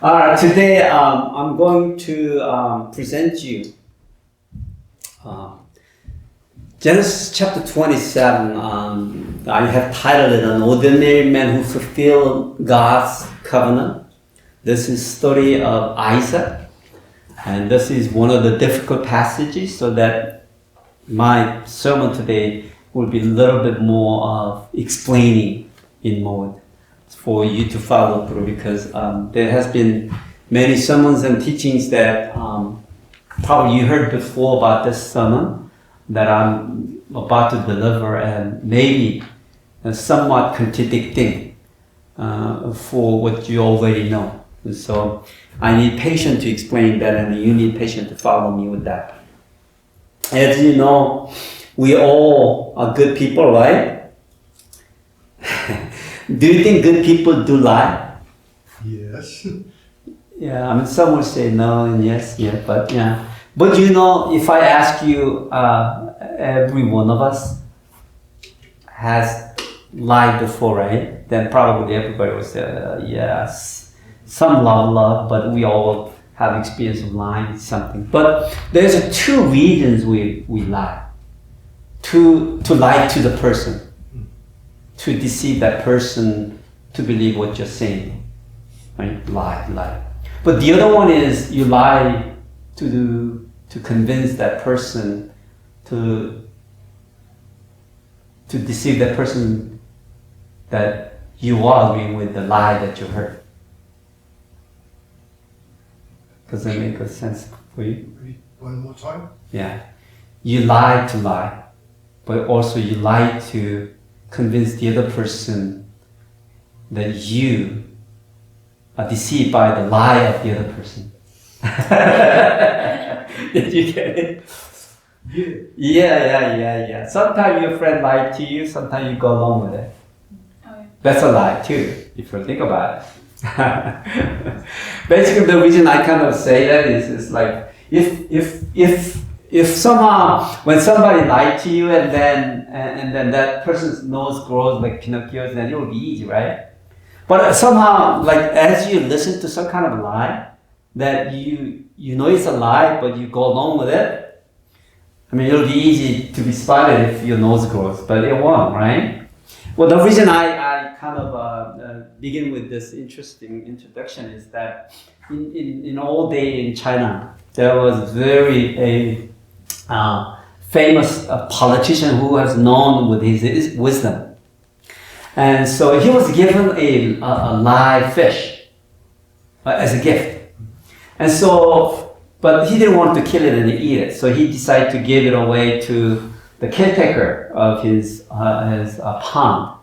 Today I'm going to present you Genesis chapter 27. I have titled it "An Ordinary Man Who Fulfilled God's Covenant." This is story of Isaac, and this is one of the difficult passages, so that my sermon today will be a little bit more of explaining in mode for you to follow through, because there has been many sermons and teachings that probably you heard before about this sermon that I'm about to deliver, and maybe somewhat contradicting for what you already know. And so I need patience to explain that, and you need patience to follow me with that. As you know, we all are good people, right? Do you think good people do lie? Yes. Yeah, I mean, some will say no and yes, yeah, but yeah. But you know, if I ask you, every one of us has lied before, right? Then probably everybody will say, yes. Some love, but we all have experience of lying something. But there's two reasons we lie. To lie to the person. To deceive that person to believe what you're saying, right? Lie. But the other one is you lie to convince that person, to deceive that person that you are agreeing with the lie that you heard. Does that make sense for you? One more time. Yeah. You lie to lie, but also you lie to convince the other person that you are deceived by the lie of the other person. Did you get it? Yeah. Sometimes your friend lied to you, sometimes you go along with it. Oh, yeah. That's a lie too, if you think about it. Basically, the reason I kind of say that is like, if somehow when somebody lied to you and then that person's nose grows like Pinocchio's, then it will be easy, right? But somehow, like as you listen to some kind of lie, that you know it's a lie, but you go along with it. I mean, it'll be easy to be spotted if your nose grows, but it won't, right? Well, the reason I kind of begin with this interesting introduction is that in old day in China, there was a famous politician who was known with his wisdom. And so he was given a live fish as a gift. And so, but he didn't want to kill it and eat it. So he decided to give it away to the caretaker of his pond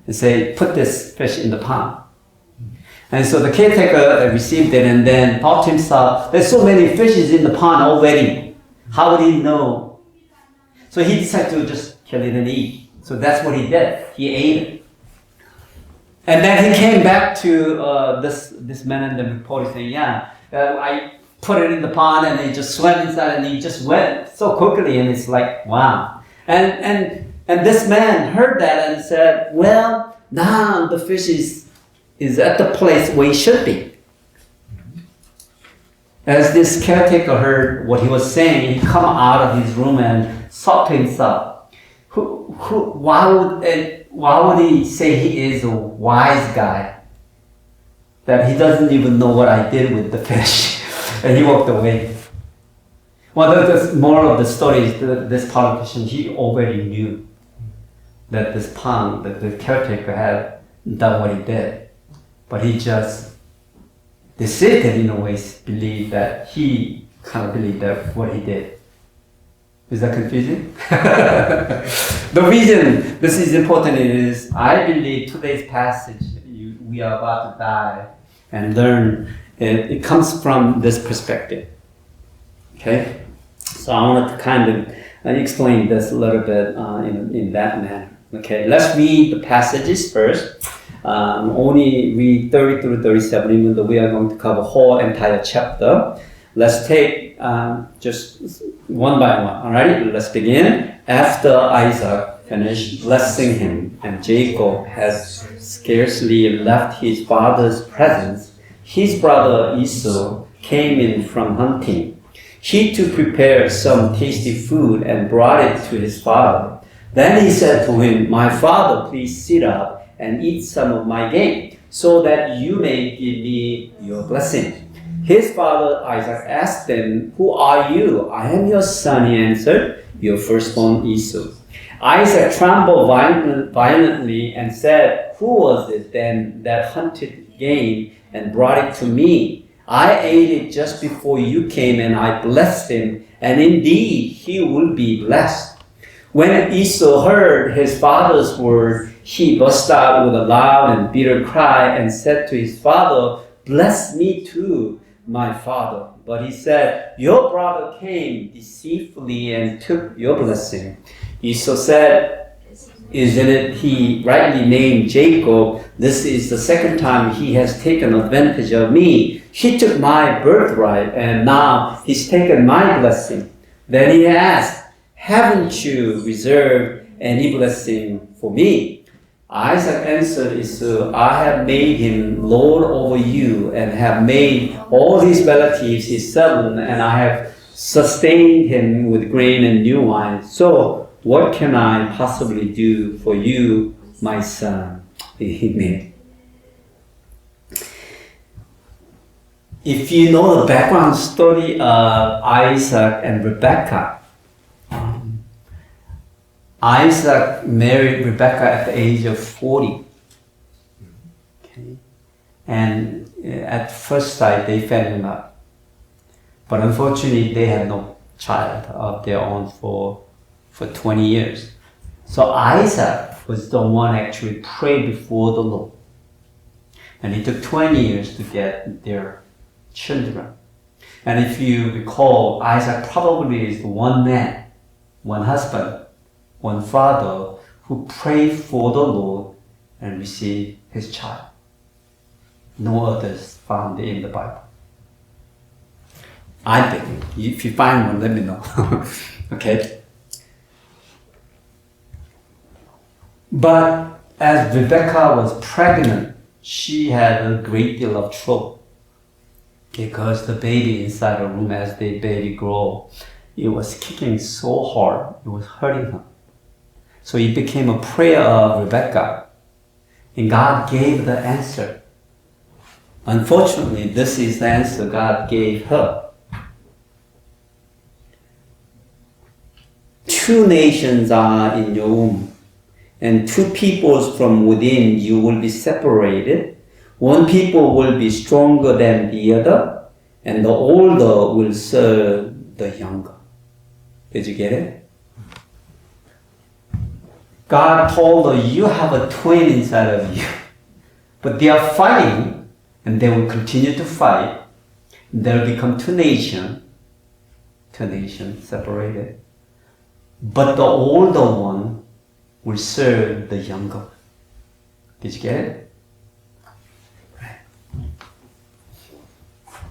and say, put this fish in the pond. And so the caretaker received it and then thought to himself, there's so many fishes in the pond already. How would he know? So he decided to just kill it and eat. So that's what he did. He ate it. And then he came back to this man and then reported saying, I put it in the pond and it just swam inside and he just went so quickly, and it's like, wow. And this man heard that and said, well, now the fish is at the place where it should be. As this caretaker heard what he was saying, he come out of his room and thought to himself, why would he say he is a wise guy, that he doesn't even know what I did with the fish? And he walked away. Well, the moral of the story is that this politician, he already knew that this pond, that the caretaker had done what he did. But he just deceived in a way, believed that he kind of believed that what he did. Is that confusing? The reason this is important is I believe today's passage, we are about to die and learn, it comes from this perspective. Okay? So I want to kind of explain this a little bit in that manner. Okay, let's read the passages first. Only read 30 through 37, even though we are going to cover whole entire chapter. Let's take just one by one. Alright, let's begin. After Isaac finished blessing him, and Jacob had scarcely left his father's presence, his brother Esau came in from hunting. He too prepared some tasty food and brought it to his father. Then he said to him, "My father, please sit up and eat some of my game, so that you may give me your blessing." His father Isaac asked him, "Who are you?" "I am your son," he answered, "your firstborn Esau." Isaac trembled violently and said, "Who was it then that hunted game and brought it to me? I ate it just before you came, and I blessed him, and indeed he will be blessed." When Esau heard his father's word, he burst out with a loud and bitter cry and said to his father, "Bless me too, my father." But he said, "Your brother came deceitfully and took your blessing." Esau said, "Isn't it he rightly named Jacob? This is the second time he has taken advantage of me. He took my birthright, and now he's taken my blessing." Then he asked, "Haven't you reserved any blessing for me?" Isaac answered Esau, "I have made him lord over you, and have made all his relatives his servant, and I have sustained him with grain and new wine. So what can I possibly do for you, my son?" Amen. If you know the background story of Isaac and Rebekah, Isaac married Rebekah at the age of 40. Okay. And at first sight, they fell in love. But unfortunately, they had no child of their own for 20 years. So Isaac was the one actually prayed before the Lord. And it took 20 years to get their children. And if you recall, Isaac probably is the one man, one husband, one father who prayed for the Lord and received his child. No others found in the Bible. I think. If you find one, let me know. Okay? But as Rebekah was pregnant, she had a great deal of trouble. Because the baby inside her womb, as the baby grew, it was kicking so hard, it was hurting her. So it became a prayer of Rebekah, and God gave the answer. Unfortunately, this is the answer God gave her. 2 nations are in your womb, and 2 peoples from within you will be separated. 1 people will be stronger than the other, and the older will serve the younger. Did you get it? God told her, you have a twin inside of you. But they are fighting, and they will continue to fight. They'll become 2 nations separated. But the older one will serve the younger. Did you get it? Right.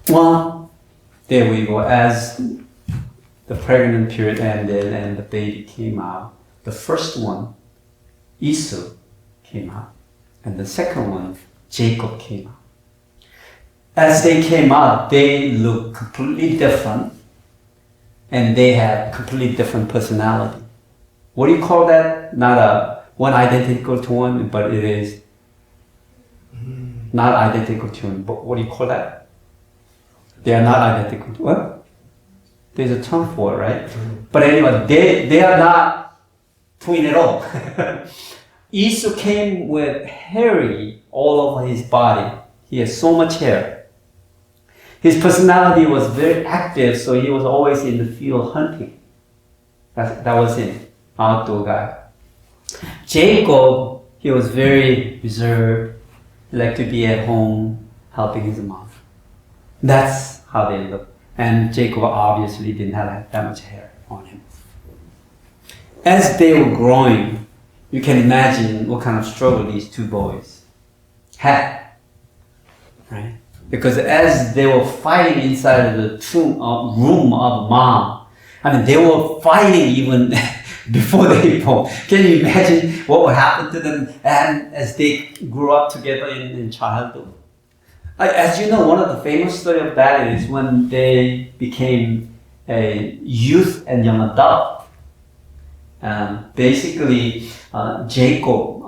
Well, there we go. As the pregnant period ended and the baby came out, the first one, Esau, came out. And the second one, Jacob, came out. As they came out, they looked completely different. And they had completely different personality. What do you call that? Not one identical to one, but it is not identical to one. But what do you call that? They are not identical to what? There's a term for it, right? But anyway, they are not twin at all. Esau came with hairy all over his body. He has so much hair. His personality was very active, so he was always in the field hunting. That was him, outdoor guy. Jacob, he was very reserved. He liked to be at home, helping his mom. That's how they looked. And Jacob obviously didn't have that much hair on him. As they were growing, you can imagine what kind of struggle these 2 boys had, right? Because as they were fighting inside of the room of mom, I mean, they were fighting even before they born. Can you imagine what would happen to them and as they grew up together in childhood? As you know, one of the famous story of that is when they became a youth and young adult. Basically, Jacob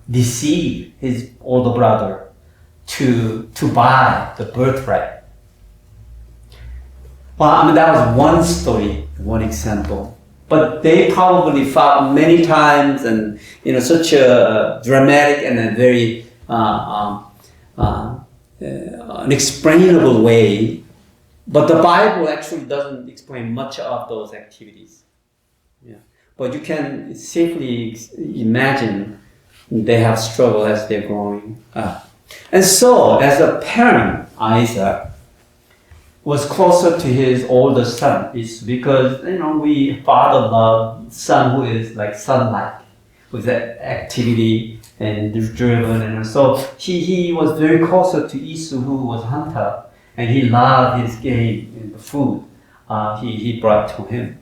deceived his older brother to buy the birthright. Well, I mean, that was one story, one example. But they probably fought many times, and such a dramatic and a very unexplainable way. But the Bible actually doesn't explain much of those activities. Yeah. But you can safely imagine they have struggled as they're growing up. And so, as a parent, Isaac was closer to his older son, is because we father love son who is like son-like, with that activity and driven, and so he was very closer to Esau, who was hunter, and he loved his game and the food he brought to him.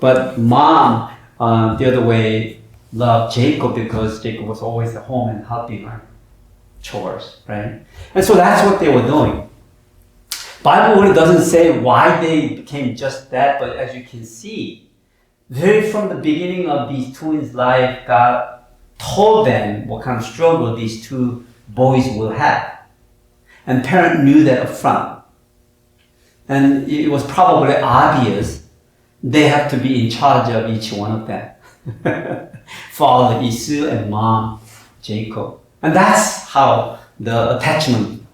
But mom, the other way, loved Jacob because Jacob was always at home and helping her chores, right? And so that's what they were doing. Bible really doesn't say why they became just that, but as you can see, very from the beginning of these twins' life, God told them what kind of struggle these two boys will have. And parents knew that up front. And it was probably obvious they have to be in charge of each one of them. Father Esau and mom Jacob. And that's how the attachment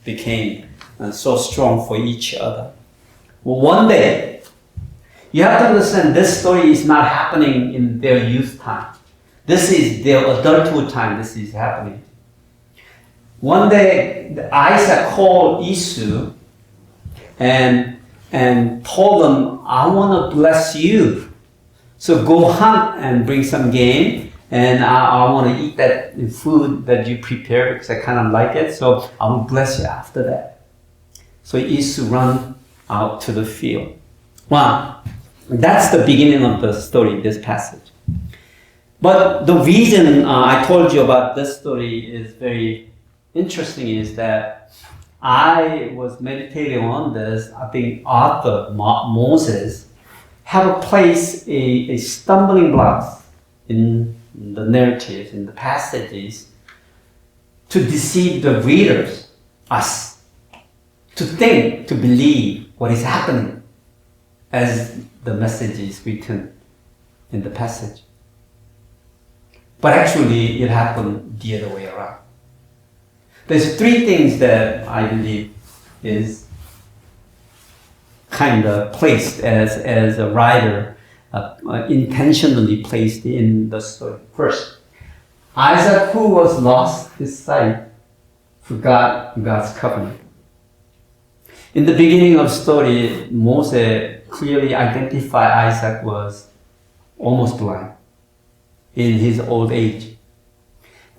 became so strong for each other. Well, one day, you have to understand this story is not happening in their youth time. This is their adulthood time this is happening. One day, Isaac called Esau and told them, I want to bless you. So go hunt and bring some game, and I want to eat that food that you prepare because I kind of like it, so I will bless you after that. So Esau ran out to the field. Wow, that's the beginning of the story, this passage. But the reason I told you about this story is very interesting is that I was meditating on this. I think Arthur, Moses, have placed a stumbling blocks in the narratives, in the passages, to deceive the readers, us, to think, to believe what is happening as the message is written in the passage. But actually, it happened the other way around. There's three things that I believe is kind of placed as a writer intentionally placed in the story. First, Isaac, who was lost his sight, forgot God's covenant. In the beginning of the story, Moses clearly identified Isaac was almost blind in his old age.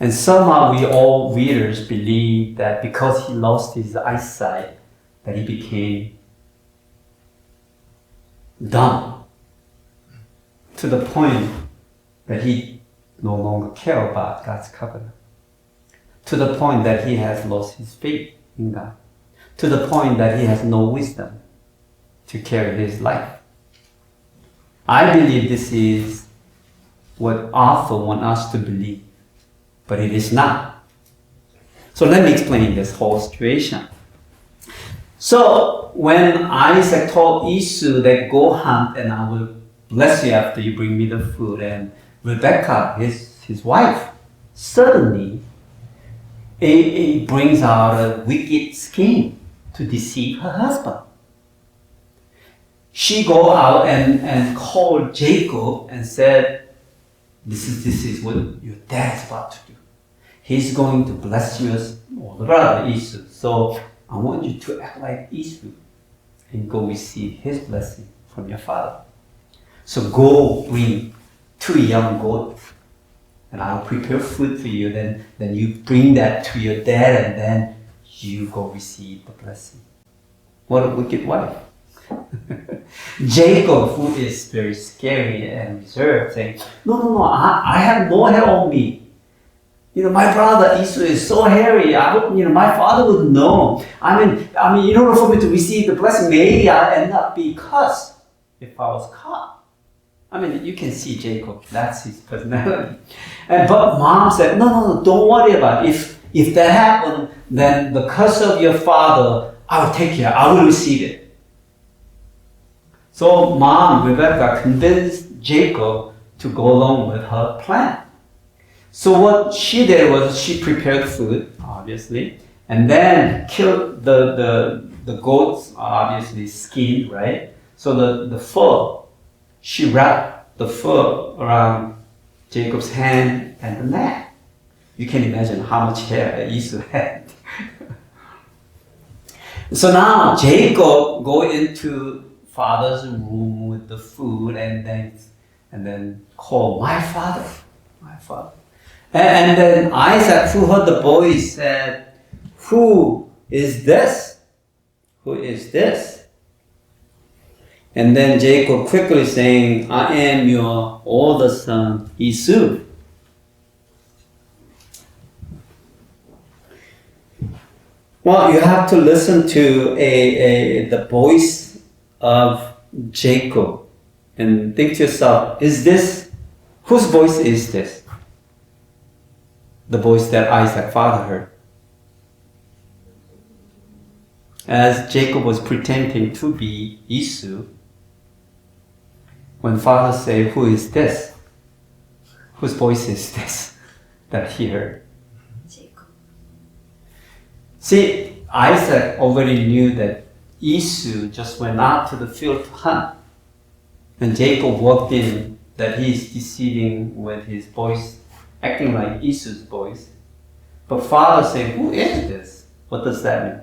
And somehow we all readers believe that because he lost his eyesight, that he became dumb to the point that he no longer cared about God's covenant, to the point that he has lost his faith in God, to the point that he has no wisdom to carry his life. I believe this is what Arthur wants us to believe, but it is not. So let me explain this whole situation. So when Isaac told Esau that go hunt and I will bless you after you bring me the food, and Rebecca, his wife, suddenly it brings out a wicked scheme to deceive her husband. She go out and called Jacob and said, this is what your dad is about to do. He's going to bless you as older brother, Esau. So I want you to act like Esau and go receive his blessing from your father. So go bring 2 young goats and I'll prepare food for you. Then you bring that to your dad and then you go receive the blessing. What a wicked wife. Jacob, who is very scary and reserved, saying, no, I have no hair on me. my brother Esau is so hairy. My father would know. I mean, in order for me to receive the blessing, maybe I'll end up being cursed if I was caught. I mean, you can see Jacob. That's his personality. But mom said, no, don't worry about it. If that happened, then the curse of your father, I will take care. I will receive it. So mom, Rebecca, convinced Jacob to go along with her plan. So what she did was she prepared food, obviously, and then killed the goats, obviously skinned, right? So the fur, she wrapped the fur around Jacob's hand and the neck. You can imagine how much hair Esau had. So now Jacob go into father's room with the food and then call my father. And then Isaac, who heard the voice, said, "Who is this? Who is this?" And then Jacob quickly saying, "I am your older son, Esau." Well, you have to listen to the voice of Jacob and think to yourself, whose voice is this? The voice that Isaac father heard. As Jacob was pretending to be Esau, when father said, "Who is this?" Whose voice is this that he heard? Jacob. See, Isaac already knew that Esau just went out to the field to hunt. And Jacob walked in, that he is deceiving with his voice, acting like Esau's voice. But father said, "Who is this?" What does that mean?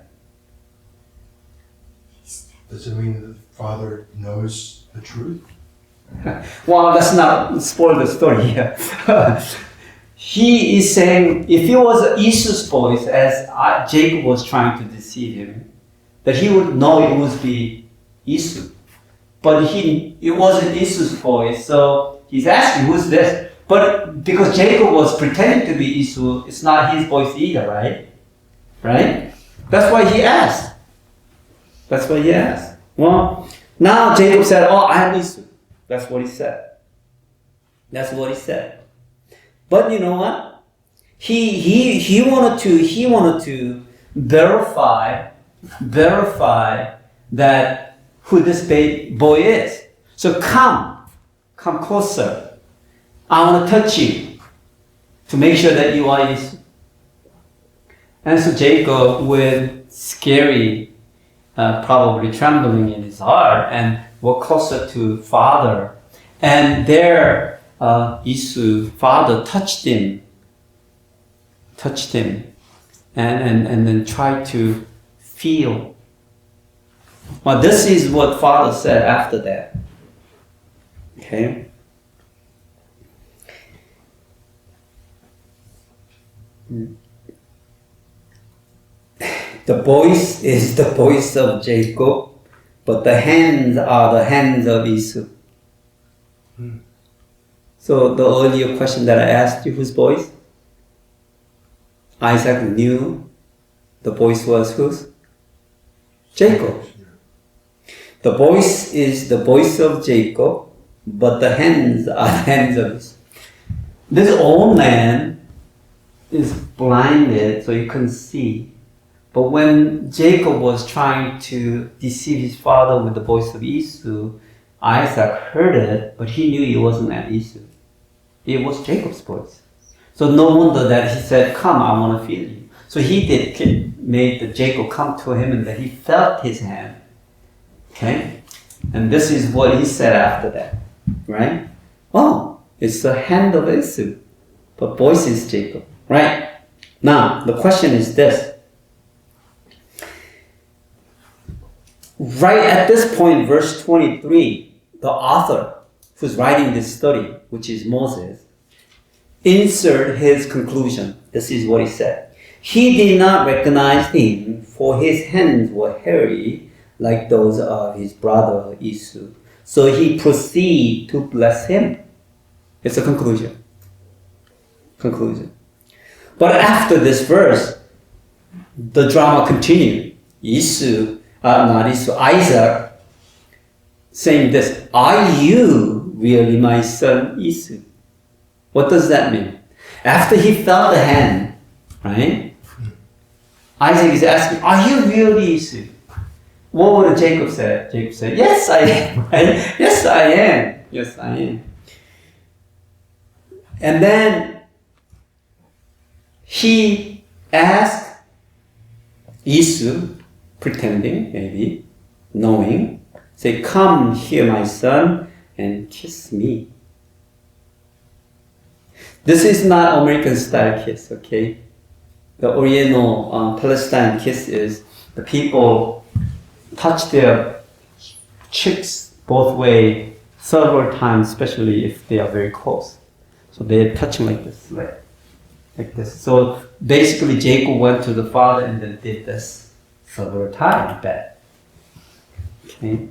Does it mean that the father knows the truth? Well, let's not spoil the story here. He is saying, if it was Esau's voice, as Jacob was trying to deceive him, that he would know it would be Esau. But it wasn't Esau's voice, so he's asking, "Who's this?" But because Jacob was pretending to be Esau, it's not his voice either, right? Right? That's why he asked. Well, now Jacob said, "Oh, I am Esau." That's what he said. But you know what? He wanted to verify that who this boy is. So come closer. I want to touch you to make sure that you are Esau. And so Jacob, with scary, probably trembling in his heart, and walked closer to father. And there, Esau, father touched him, and then tried to feel. Well, this is what father said after that. Okay. The voice is the voice of Jacob, but the hands are the hands of Esau. So the earlier question that I asked you, whose voice? Isaac knew the voice was whose? Jacob. The voice is the voice of Jacob, but the hands are the hands of Esau. This old man is blinded, so he couldn't see. But when Jacob was trying to deceive his father with the voice of Esau, Isaac heard it, but he knew it wasn't at Esau. It was Jacob's voice. So no wonder that he said, "Come, I want to feel you." So he made Jacob come to him, and that he felt his hand. Okay? And this is what he said after that. Right? Oh, it's the hand of Esau, but voice is Jacob. Right? Now, the question is this. Right at this point, verse 23, the author who's writing this story, which is Moses, insert his conclusion. This is what he said. He did not recognize him, for his hands were hairy like those of his brother Esau. So he proceeded to bless him. It's a conclusion. But after this verse, the drama continued. Isaac saying this, are you really my son Esau? What does that mean? After he felt the hand, right? Isaac is asking, are you really Esau? What would Jacob say? Jacob said, yes, I am. Right? Yes, I am. Yes, I am. And then he asked Esau, pretending, maybe, knowing, say, come here, my son, and kiss me. This is not American style kiss, okay? The original Palestine kiss is the people touch their cheeks both ways several times, especially if they are very close. So they're touching like this, like this. So basically Jacob went to the father and then did this several times back. Okay?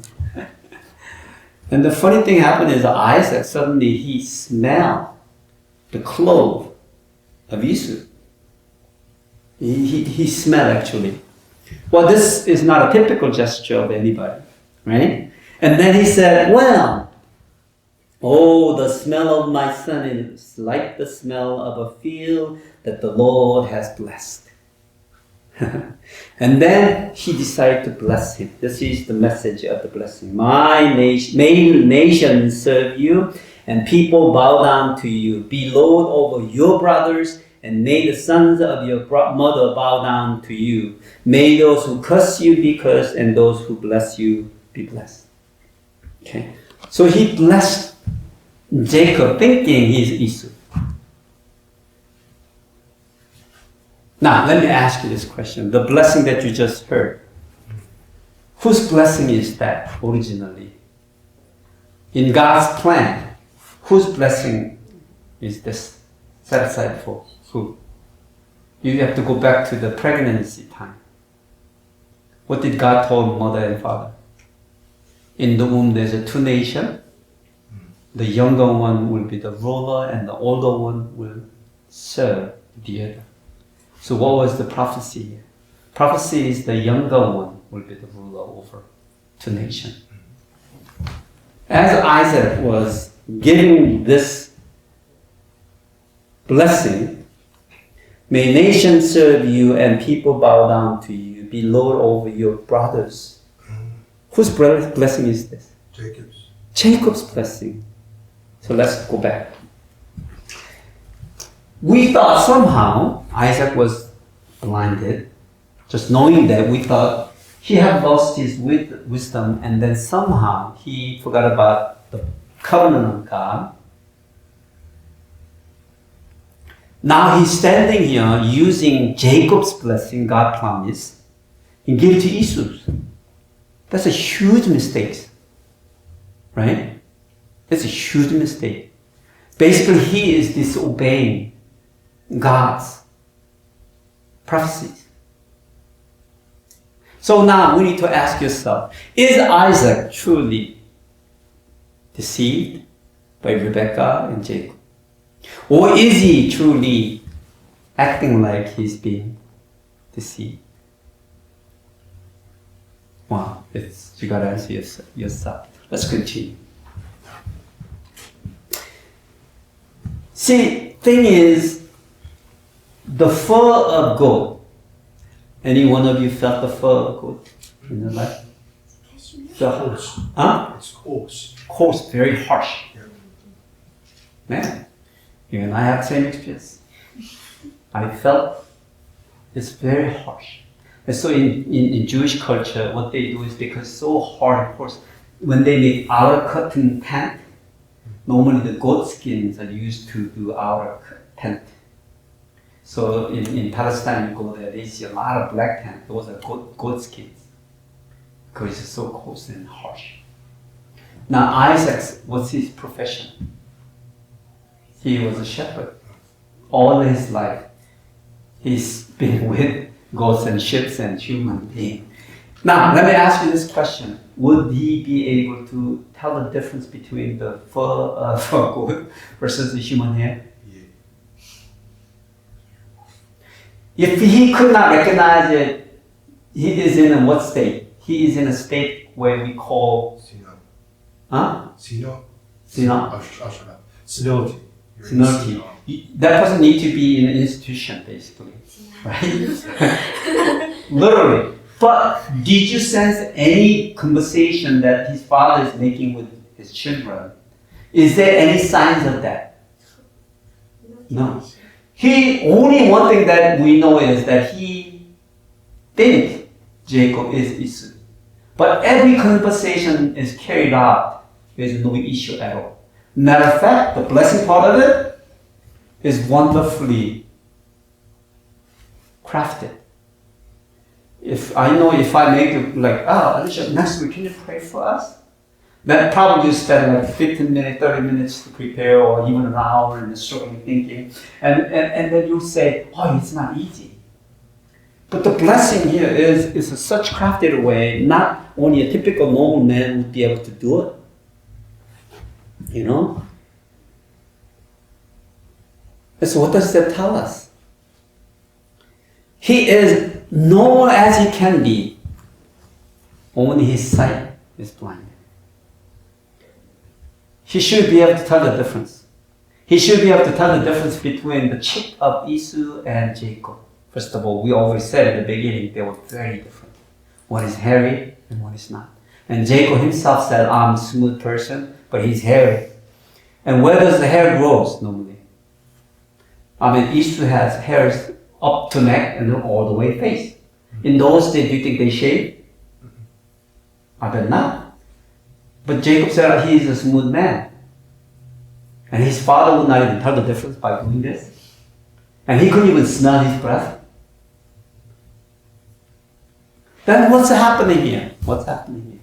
And the funny thing happened is Isaac, suddenly he smelled the clove of Esau. He smelled actually. Well, this is not a typical gesture of anybody, right? And then he said, well, oh, the smell of my son is like the smell of a field that the Lord has blessed. And then he decided to bless him. This is the message of the blessing. My nation serve you, and people bow down to you. Be Lord over your brothers, and may the sons of your mother bow down to you. May those who curse you be cursed, and those who bless you be blessed. Okay. So he blessed Jacob, thinking he's Esau. Now, let me ask you this question. The blessing that you just heard, whose blessing is that originally? In God's plan, whose blessing is this set aside for? Who? You have to go back to the pregnancy time. What did God tell mother and father? In the womb there's a two nations. The younger one will be the ruler and the older one will serve the other. So what was the prophecy here? Prophecy is the younger one will be the ruler over two nations. As Isaac was giving this blessing, may nations serve you and people bow down to you. Be Lord over your brothers. Whose blessing is this? Jacob's. Jacob's blessing. So let's go back. We thought somehow Isaac was blinded. Just knowing that, we thought he had lost his wisdom, and then somehow he forgot about the covenant of God. Now he's standing here using Jacob's blessing, God promised, and give it to Esau. That's a huge mistake, right? That's a huge mistake. Basically, he is disobeying God's prophecies. So now we need to ask yourself, is Isaac truly deceived by Rebekah and Jacob? Or is he truly acting like he's being deceived? Wow, you gotta answer yourself. Let's continue. See, thing is, the fur of goat. Any one of you felt the fur of goat in your life? Coarse. Huh? It's coarse. Coarse, very harsh. Yeah. Man, you and I have the same experience. I felt it's very harsh. And so in Jewish culture, what they do is because it's so hard, of course, when they make outer curtain tent, normally the goat skins are used to do outer tent. So in Palestine, you go there, they see a lot of black tent. Those are goat skins because it's so coarse and harsh. Now Isaac, what's his profession? He was a shepherd. All his life, he's been with goats and sheep and human beings. Now, let me ask you this question. Would he be able to tell the difference between the fur of a goat versus the human hair? Yeah. If he could not recognize it, he is in a what state? He is in a state where we call, Sino. senility. You're in Senility. Sino. That person needs to be in an institution, basically, right? Literally. But did you sense any conversation that his father is making with his children? Is there any signs of that? No. Only one thing that we know is that he think Jacob is Esau. But every conversation is carried out with no issue at all. Matter of fact, the blessing part of it is wonderfully crafted. If I make it like, Alicia, next week, can you pray for us? Then probably you spend like 15 minutes, 30 minutes to prepare, or even an hour in the struggling thinking. And then you say, it's not easy. But the blessing here is a such crafted way, not only a typical normal man would be able to do it. You know? And so what does that tell us? He is normal as he can be. Only his sight is blind. He should be able to tell the difference. He should be able to tell the difference between the chip of Esau and Jacob. First of all, we always said at the beginning they were very different. One is hairy and one is not. And Jacob himself said, I'm a smooth person, but he's hairy. And where does the hair grow normally? Esau has hairs up to neck and then all the way face. In those days, do you think they shave? I bet not. But Jacob said he is a smooth man. And his father would not even tell the difference by doing this. And he couldn't even smell his breath. Then what's happening here? What's happening here?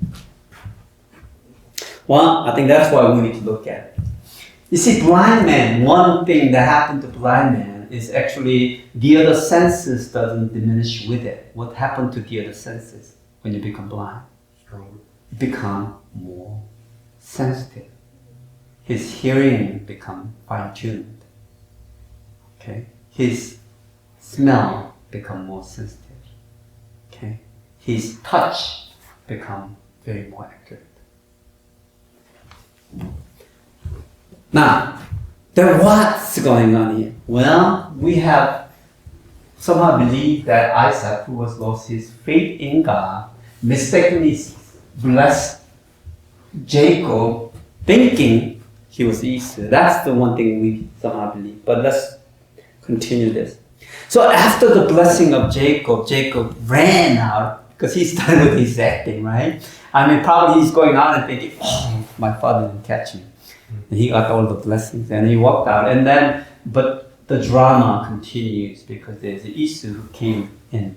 Well, I think that's why we need to look at it. You see, blind man, one thing that happened to blind man is actually the other senses doesn't diminish with it. What happened to the other senses when you become blind? Stronger. You become more sensitive. His hearing become fine-tuned. Okay? His smell become more sensitive. Okay? His touch become very more accurate. Now, then what's going on here? Well, we have somehow believed that Isaac, who was lost his faith in God, mistakenly blessed Jacob, thinking he was Esau. That's the one thing we somehow believe. But let's continue this. So after the blessing of Jacob, Jacob ran out because he started with his acting, right? Probably he's going out and thinking, my father didn't catch me. And he got all the blessings and he walked out. But the drama continues because there's Esau who came in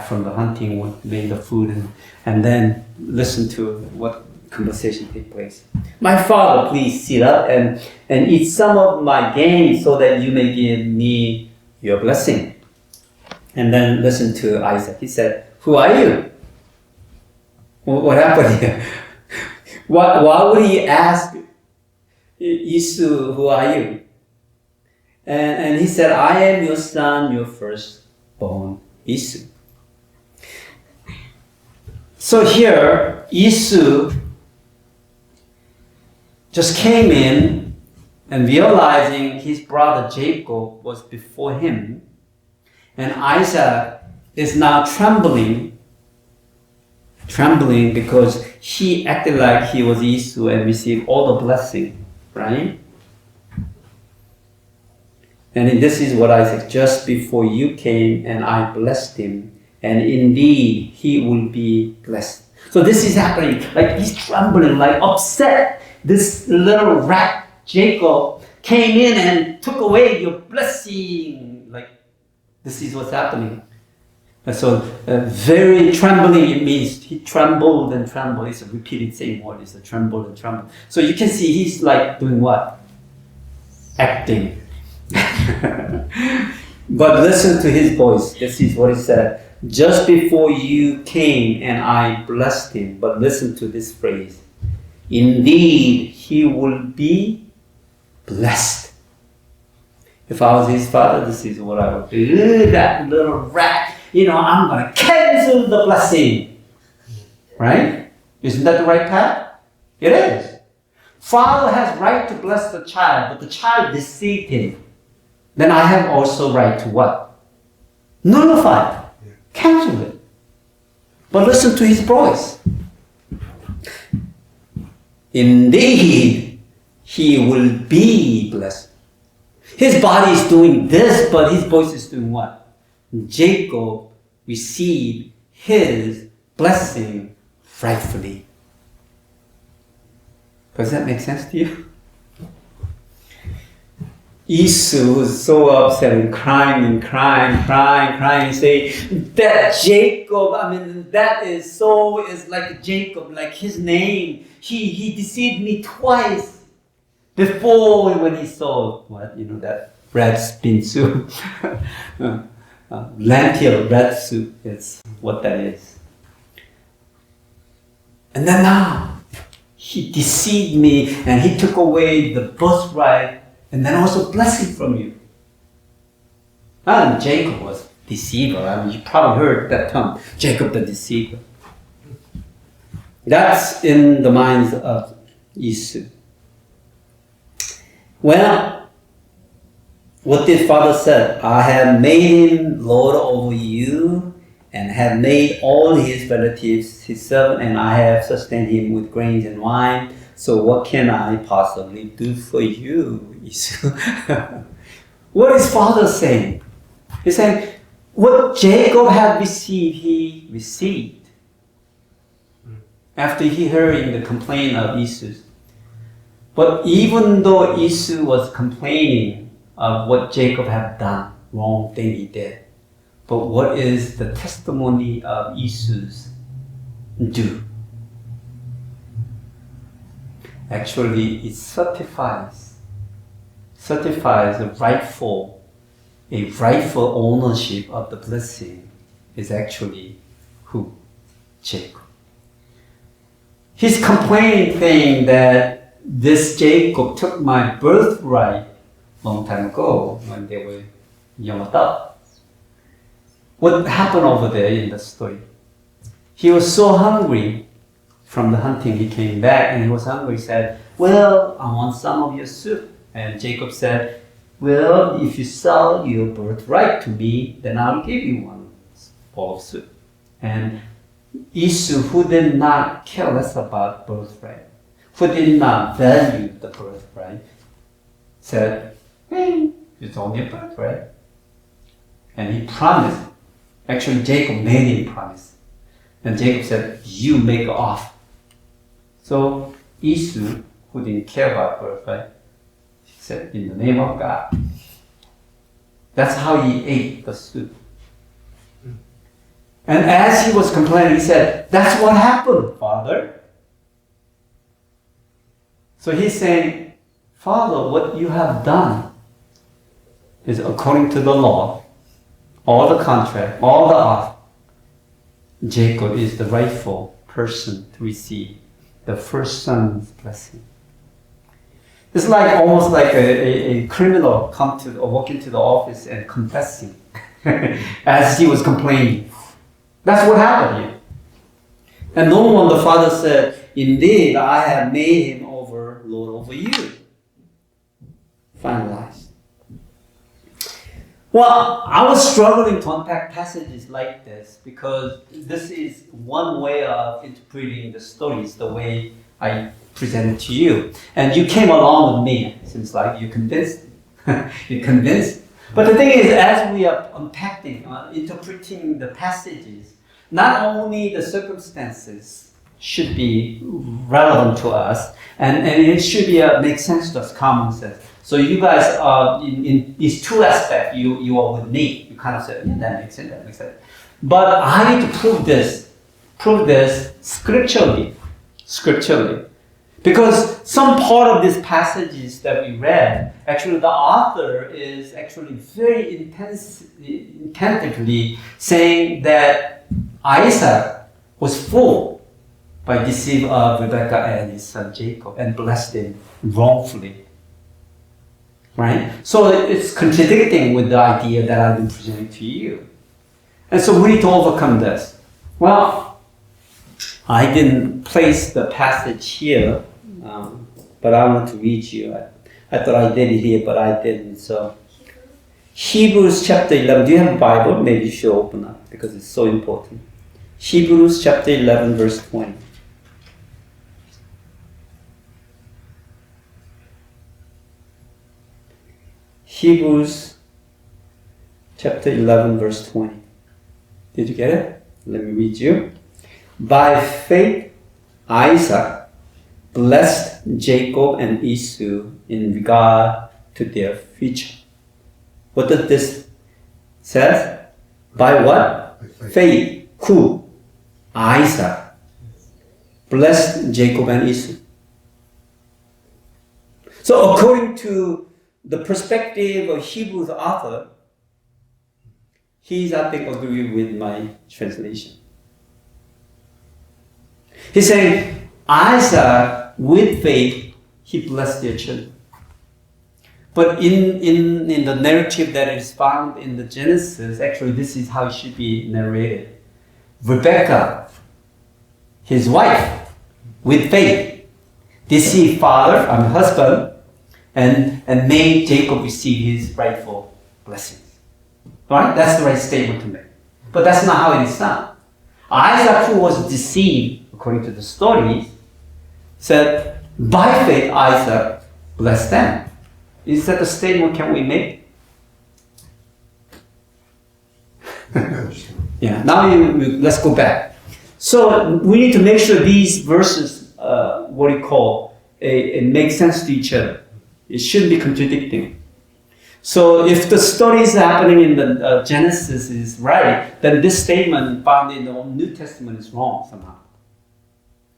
from the hunting, made the food, and then listen to what conversation take place. My father, please sit up and eat some of my game so that you may give me your blessing. And then listen to Isaac. He said, who are you? What happened here? Why would he ask Esau, who are you? And he said, I am your son, your firstborn, Esau. So here, Esau just came in and realizing his brother Jacob was before him. And Isaac is now trembling because he acted like he was Esau and received all the blessing, right? And this is what Isaac, just before you came and I blessed him, and indeed he will be blessed. So this is happening, like he's trembling, like upset. This little rat, Jacob, came in and took away your blessing. Like, this is what's happening. And so, very trembling, it means he trembled and trembled. It's a repeated same word, it's a tremble and tremble. So you can see he's like doing what? Acting. But listen to his voice. This is what he said. Just before you came and I blessed him. But listen to this phrase. Indeed, he will be blessed. If I was his father, this is what I would do. That little rat, I'm going to cancel the blessing. Right? Isn't that the right path? It is. Father has right to bless the child, but the child deceived him. Then I have also right to what? Nullify it. Cancel it. But listen to his voice. Indeed, he will be blessed. His body is doing this, but his voice is doing what? Jacob received his blessing rightfully. Does that make sense to you? Esau was so upset and crying, say that Jacob, that is like Jacob, like his name. He deceived me twice before when he saw that red bean soup. Lentil red soup is what that is. And then now, he deceived me and he took away the birthright and then also blessing from you. And Jacob was deceiver. You probably heard that term, Jacob the deceiver. That's in the minds of Esau. Well, what did Father say? I have made him Lord over you and have made all his relatives his servant, and I have sustained him with grains and wine. So what can I possibly do for you, Esau? What is Father saying? He's saying, what Jacob had received, he received. After he heard the complaint of Esau. But even though Esau was complaining of what Jacob had done, wrong thing he did, but what is the testimony of Esau's do? Actually, it certifies a rightful ownership of the blessing is actually who? Jacob. He's complaining, saying that this Jacob took my birthright long time ago when they were young adults. What happened over there in the story? He was so hungry from the hunting, he came back and he was hungry. He said, well, I want some of your soup. And Jacob said, well, if you sell your birthright to me, then I'll give you one bowl of soup. And Esau, who did not care less about birthright, who did not value the birthright, said, hey, it's only a birthright. And he promised. Actually, Jacob made him promise. And Jacob said, you make off. So Esau, who didn't care about birthright, he said, in the name of God. That's how he ate the soup. And as he was complaining, he said, that's what happened, Father. So he's saying, Father, what you have done is according to the law, all the contract, all the oath. Jacob is the rightful person to receive the first son's blessing. It's like almost like a criminal walk into the office and confessing as he was complaining. That's what happened here. And no wonder the father said, indeed, I have made him Lord over you. Finalized. Well, I was struggling to unpack passages like this because this is one way of interpreting the stories, the way I presented to you. And you came along with me. It seems like you're convinced. You're convinced. But the thing is, as we are unpacking, interpreting the passages, not only the circumstances should be relevant to us, and it should be make sense to us, common sense. So you guys are in these two aspects. You are with me. You kind of say, yeah, that makes sense. That makes sense. But I need to prove this scripturally, because some part of these passages that we read, actually the author is actually very intentively saying that Isaac was fooled by deceit of Rebekah and his son Jacob and blessed him wrongfully. right? So it's contradicting with the idea that I've been presenting to you. And so we need to overcome this. Well, I didn't place the passage here, but I want to read you. I thought I did it here, but I didn't. So Hebrews chapter 11. Do you have a Bible? Maybe you should open up because it's so important. Hebrews chapter 11, verse 20. Hebrews chapter 11, verse 20. Did you get it? Let me read you. By faith, Isaac blessed Jacob and Esau in regard to their future. What does this say? By what? By Faith. Who? Isaac blessed Jacob and Esau. So according to the perspective of Hebrews author, he's, I think, agree with my translation. He's saying, Isaac, with faith, he blessed their children. But in the narrative that is found in the Genesis, actually this is how it should be narrated. Rebecca, his wife, with faith, deceived husband, and made Jacob receive his rightful blessings. Right? That's the right statement to make. But that's not how it is done. Isaac, who was deceived, according to the stories, said, by faith Isaac blessed them. Is that the statement can we make? Yeah. Now let's go back. So we need to make sure these verses, it makes sense to each other. It shouldn't be contradicting. So if the story is happening in the Genesis is right, then this statement found in the New Testament is wrong somehow.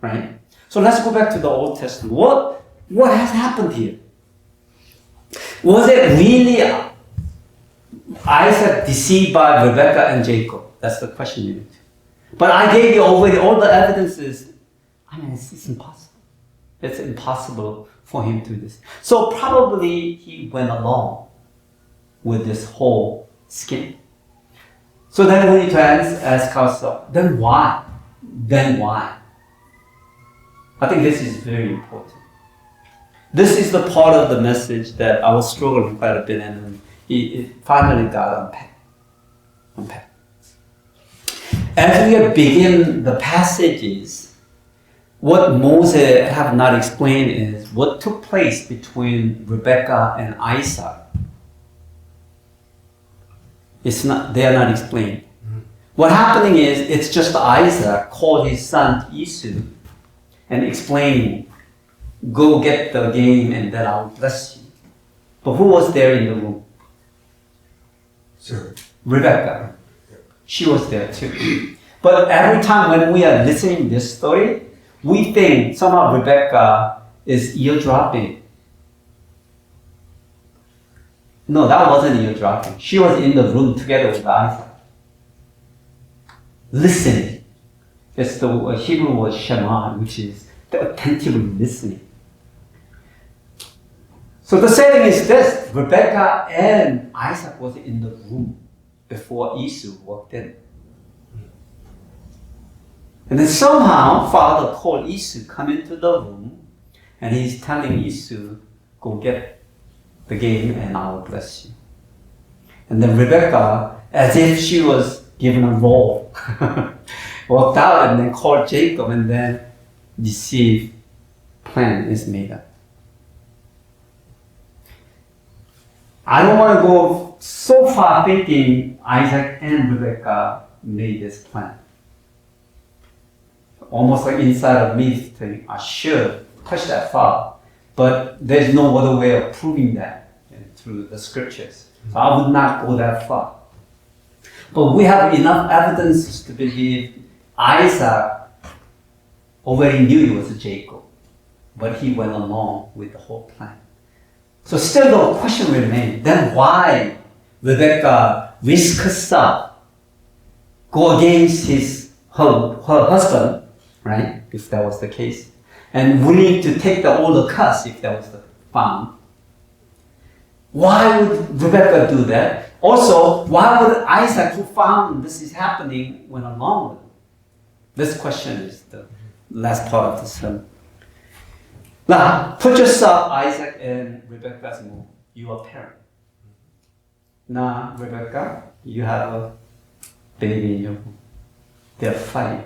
Right? So let's go back to the Old Testament. What has happened here? Was it really Isaac deceived by Rebecca and Jacob? That's the question you need to. But I gave you already all the evidences. It's impossible. It's impossible for him to do this. So probably he went along with this whole scheme. So then we need to ask ourselves, then why? Then why? I think this is very important. This is the part of the message that I was struggling quite a bit and it finally got unpacked. As we begin the passages, what Moses have not explained is what took place between Rebecca and Isaac. They are not explained. What happening is, it's just Isaac called his son Esau and explaining, go get the game and then I'll bless you. But who was there in the room? Sir. Rebecca. She was there too. But every time when we are listening to this story, we think somehow Rebecca is eardropping. No, that wasn't eardropping. She was in the room together with Isaac. Listening. It's the Hebrew word shema, which is the attentively listening. So the saying is this: Rebecca and Isaac was in the room before Esau walked in. And then somehow Father called Esau come into the room and he's telling Esau, go get the game and I'll bless you. And then Rebecca, as if she was given a role, walked out and then called Jacob and then deceived plan is made up. I don't want to go so far thinking Isaac and Rebecca made this plan. Almost like inside of me thinking, I should push that far. But there's no other way of proving that through the scriptures. So I would not go that far. But we have enough evidence to believe Isaac already knew it was Jacob. But he went along with the whole plan. So still the question remains, then why Rebecca risked herself, go against her husband, right? If that was the case. And willing to take all the cuts if that was found. Why would Rebecca do that? Also, why would Isaac, who found this is happening, went along with it? This question is the last part of the sermon. Now, put yourself, Isaac and Rebecca's move. You are a parent. Now, Rebecca, you have a baby in your womb. They're fighting.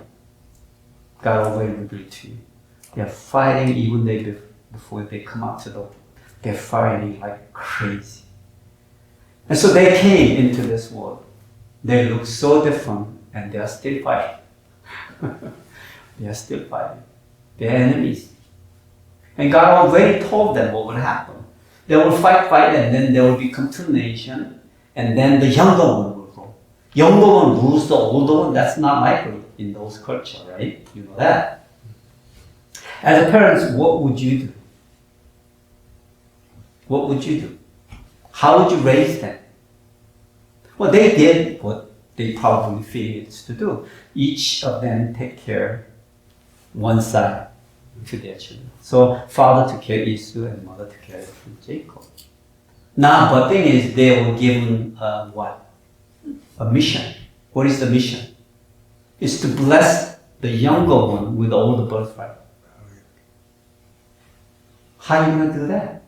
God already revealed to you. They're fighting even before they come out to the world. They're fighting like crazy. And so they came into this world. They look so different and they are still fighting. They are still fighting. They're enemies. And God already told them what would happen. They will fight, and then there will become two nations, and then the younger one will go. Younger one rules the older one. That's not likely in those cultures, right? You know that. As a parent, what would you do? What would you do? How would you raise them? Well, they did what they probably figured to do. Each of them take care one side to their children. So father took care of Esau and mother took care of Jacob. Now, the thing is, they were given what? A mission. What is the mission? It's to bless the younger one with all the birthright. How are you going to do that?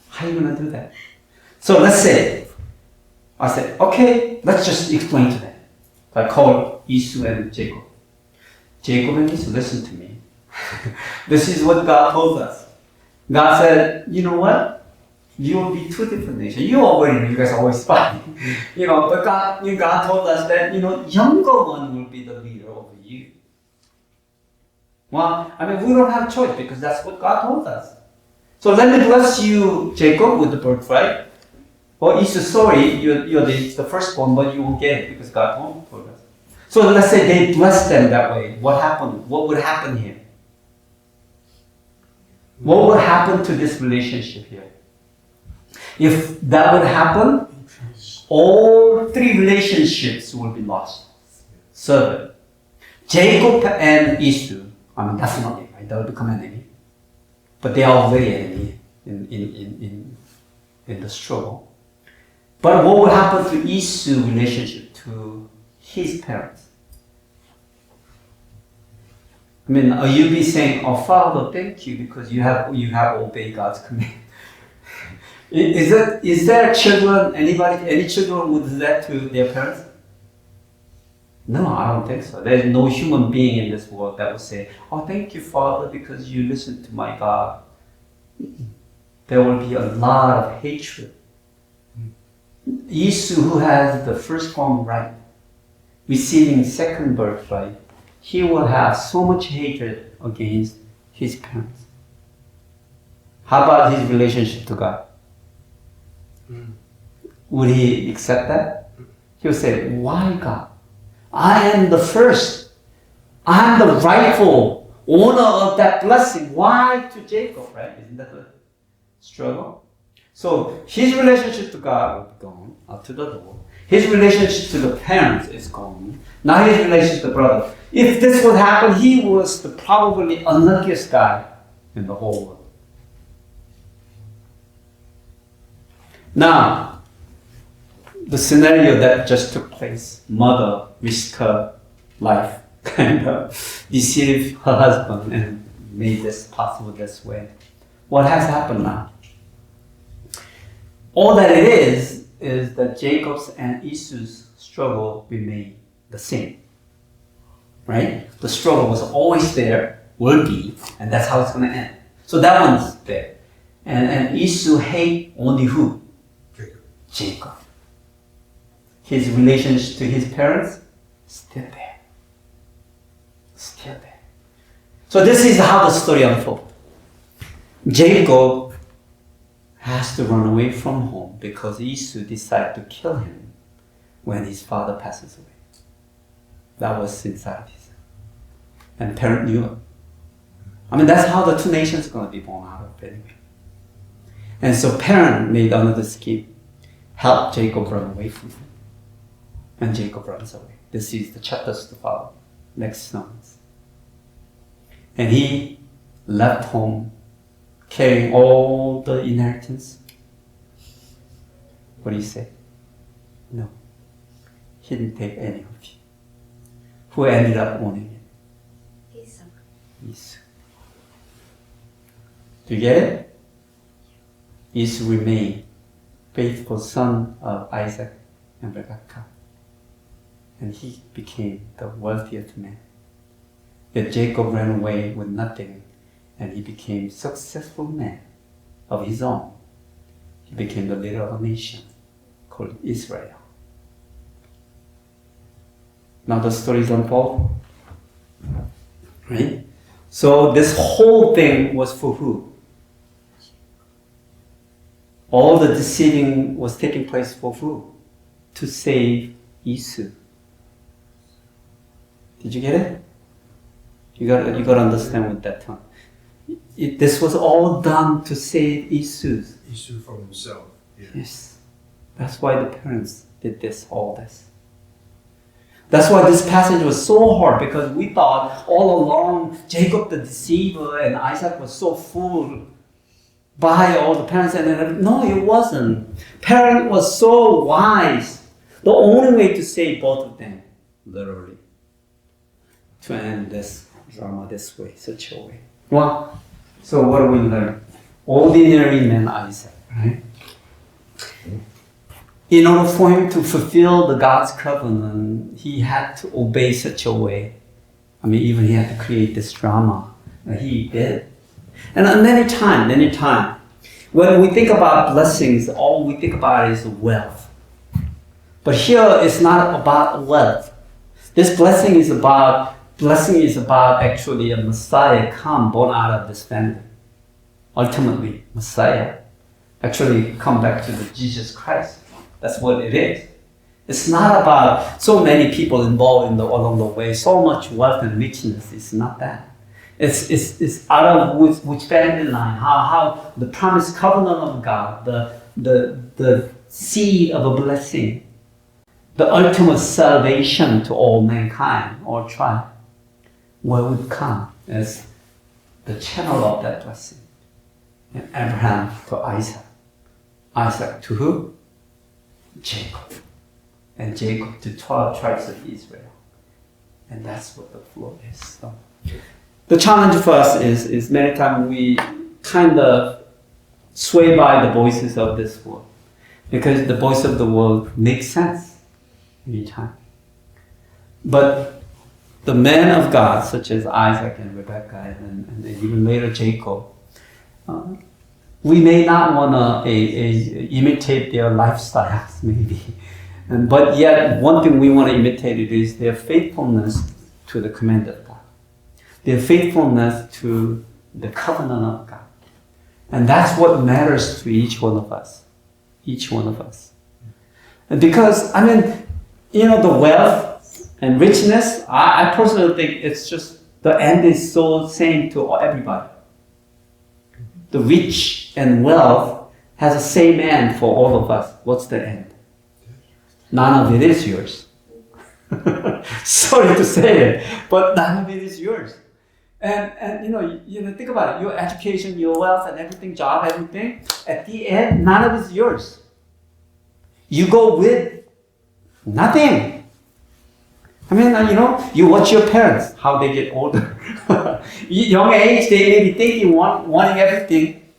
How are you going to do that? So let's say, I said, okay, let's just explain to them. So I called Esau and Jacob. Jacob and Esau, listen to me. This is what God told us. God said, you know what? You will be two different nations. You guys are always fighting. But God told us that, younger one will be the leader over you. Well, we don't have a choice because that's what God told us. So let me bless you, Jacob, with the birthright. Or Esau, sorry, you're the firstborn, but you won't get it because God told us. So let's say they blessed them that way. What happened? What would happen here? What would happen to this relationship here? If that would happen, all three relationships will be lost. So, Jacob and Esau, definitely, right? They will become enemy. But they are already enemy in the struggle. But what will happen to Esau's relationship to his parents? Are you be saying, "Oh, Father, thank you because you have obeyed God's command"? Is there children? Any children would do that to their parents? No, I don't think so. There's no human being in this world that would say, "Oh, thank you, Father, because you listened to my God." There will be a lot of hatred. Esau, who has the firstborn right, receiving second birthright, he will have so much hatred against his parents. How about his relationship to God? Would he accept that? He would say, why God? I am the first. I am the rightful owner of that blessing. Why to Jacob, right? Isn't that the struggle? So his relationship to God will be gone out to the door. His relationship to the parents is gone. Now his relationship to the brother. If this would happen, he was the probably unluckiest guy in the whole world. Now, the scenario that just took place, mother risked her life and deceived her husband and made this possible this way. What has happened now? All that it is that Jacob's and Esau's struggle remained the same. Right? The struggle was always there, will be, and that's how it's going to end. So that one's there. And Esau hate only who? Jacob. His relationship to his parents, still there. Still there. So this is how the story unfolds. Jacob has to run away from home because Esau decided to kill him when his father passes away. That was insanity. And parent knew it. That's how the two nations are going to be born out of anyway. And so parent made another scheme. Help Jacob run away from him. And Jacob runs away. This is the chapters to follow. Next month. And he left home carrying all the inheritance What do you say? No. He didn't take any of it. Who ended up owning it? Esau. Do you get it? Esau remained faithful son of Isaac and Rebekah. And he became the wealthiest man. Yet Jacob ran away with nothing, and he became a successful man of his own. He became the leader of a nation called Israel. Now the stories unfold. Right? So this whole thing was for who? All the deceiving was taking place for who? To save Esau. Did you get it? You got to understand what that time. This was all done to save Esau. Esau from himself. Yeah. Yes. That's why the parents did all this. That's why this passage was so hard, because we thought all along Jacob the deceiver and Isaac was so fooled by all the parents. And then, no, it wasn't. Parent was so wise. The only way to save both of them, literally, to end this drama this way, such a way. Well, so what do we learn? Ordinary man Isaac, right? In order for him to fulfill the God's covenant, he had to obey such a way. I mean, even he had to create this drama. And he did. And many times, when we think about blessings, all we think about is wealth. But here, it's not about wealth. This blessing is about actually a Messiah come born out of this family. Ultimately, Messiah actually come back to the Jesus Christ. That's what it is. It's not about so many people involved along the way, so much wealth and richness. It's not that. It's out of which family line, how the promised covenant of God, the seed of a blessing, the ultimate salvation to all mankind, all tribe, where would come as the channel of that blessing. And Abraham to Isaac. Isaac to who? Jacob. And Jacob to 12 tribes of Israel. And that's what the flow is. So, the challenge for us is many times we kind of sway by the voices of this world. Because the voice of the world makes sense any time. But the men of God, such as Isaac and Rebekah, and even later Jacob, we may not want to imitate their lifestyles, maybe. But yet, one thing we want to imitate it is their faithfulness to the command of God. Their faithfulness to the covenant of God. And that's what matters to each one of us. Each one of us. And because, the wealth and richness, I personally think it's just, the end is so same to everybody. The rich and wealth has the same end for all of us. What's the end? None of it is yours. Sorry to say it, but none of it is yours. And think about it. Your education, your wealth, and everything, job, everything. At the end, none of it is yours. You go with nothing. You watch your parents, how they get older. Young age, they may be thinking, wanting everything.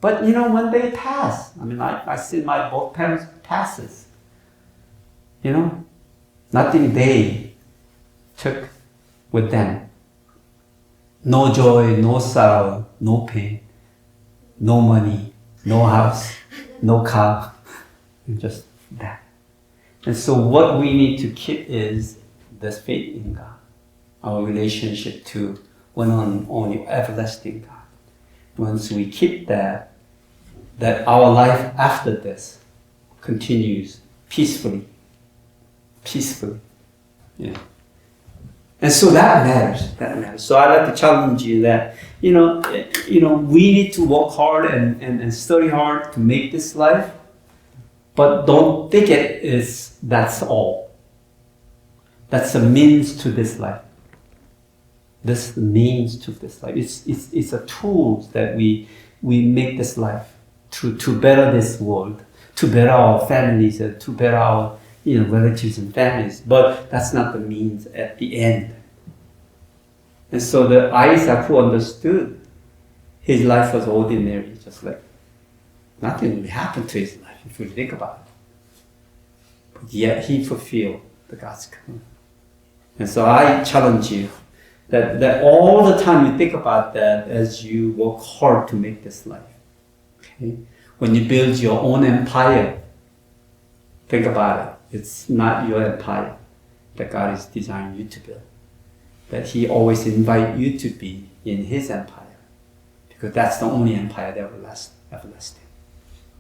But, when they pass, I see my both parents passes. Nothing they took with them. No joy, no sorrow, no pain, no money, no house, no car, just that. And so what we need to keep is this faith in God, our relationship to one and only everlasting God. Once we keep that our life after this continues peacefully. Yeah. And so that matters. So I'd like to challenge you that, we need to work hard and study hard to make this life, but don't think that's all. That's a means to this life. This means to this life. It's a tool that we make this life to better this world, to better our families, to better our relatives and families. But that's not the means at the end. And so the Isaac who understood his life was ordinary, just like nothing really happened to his life if you think about it. But yet he fulfilled the God's command. And so I challenge you that all the time you think about that as you work hard to make this life. Okay? When you build your own empire, think about it. It's not your empire that God is designing you to build. That He always invites you to be in His empire. Because that's the only empire that will last everlasting.